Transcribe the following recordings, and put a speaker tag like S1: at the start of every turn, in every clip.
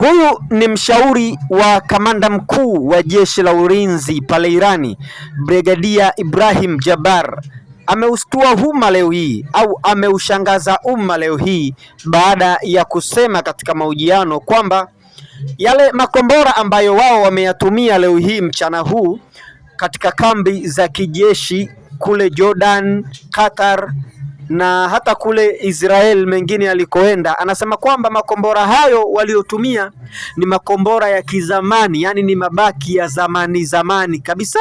S1: Huyu ni mshauri wa kamanda mkuu wa jeshi la ulinzi pale Irani, Brigadia Ibrahim Jabbar ameustua umma leo hii au ameushangaza umma leo hii baada ya kusema katika mahojiano kwamba yale makombora ambayo wao wameyatumia leo hii mchana huu katika kambi za kijeshi kule Jordan, Qatar na hata kule Israel mengine alikoenda, anasema kwamba makombora hayo waliotumia ni makombora ya kizamani, yani ni mabaki ya zamani kabisa.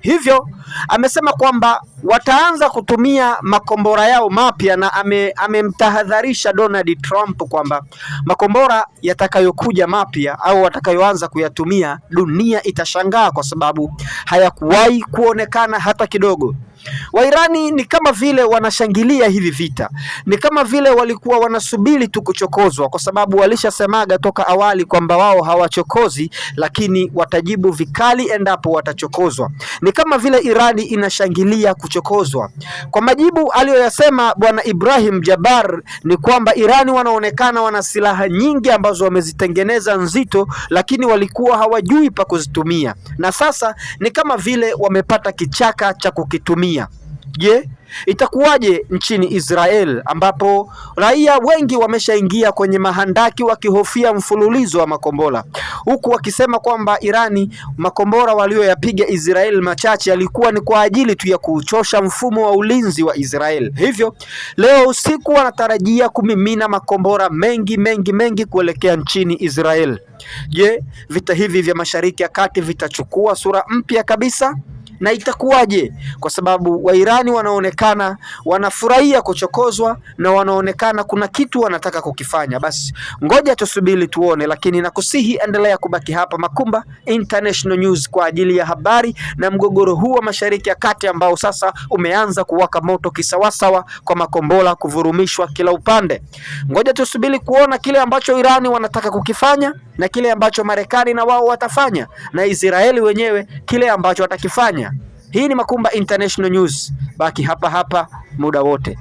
S1: Hivyo amesema kwamba wataanza kutumia makombora yao mapya, na amemtahadharisha Donald Trump kwamba makombora yatakayokuja mapya au watakayoanza kuyatumia, dunia itashangaa kwa sababu hayakuwahi kuonekana hata kidogo. Wairani ni kama vile wanashangilia hivi vita, ni kama vile walikuwa wanasubiri tu kuchokozwa, kwa sababu walishasemaga toka awali kwamba wao hawachokozi, lakini watajibu vikali endapo watachokozwa. Ni kama vile Irani inashangilia kuchokozwa. Kwa majibu aliyoyasema bwana Ibrahim Jabbar ni kwamba Irani wanaonekana wana silaha nyingi ambazo wamezitengeneza nzito, lakini walikuwa hawajui pa kuzitumia, na sasa ni kama vile wamepata kichaka cha kukitumia. Je, itakuwaje nchini Israel ambapo raia wengi wameshaingia kwenye mahandaki wakihofia mfululizo wa makombora, huku wakisema kwamba Irani makombora walioyapiga Israel machache yalikuwa ni kwa ajili tu ya kuchosha mfumo wa ulinzi wa Israel. Hivyo leo usiku wanatarajia kumimina makombora mengi kuelekea nchini Israel. Je, vita hivi vya Mashariki ya Kati vitachukua sura mpya kabisa? Na itakuwaje? Kwa sababu Wairani wanaonekana wanafurahia kuchokozwa na wanaonekana kuna kitu wanataka kukifanya. Basi ngoja tusubiri tuone, lakini nakusihi endelea kubaki hapa Makumba International News kwa ajili ya habari na mgogoro huu wa Mashariki ya Kati ambao sasa umeanza kuwaka moto kisawasawa, kwa makombora kuvurumishwa kila upande. Ngoja tusubiri kuona kile ambacho Irani wanataka kukifanya na kile ambacho Marekani na wao watafanya, na Israeli wenyewe kile ambacho watakifanya. Hii ni Makumba International News, baki hapa muda wote.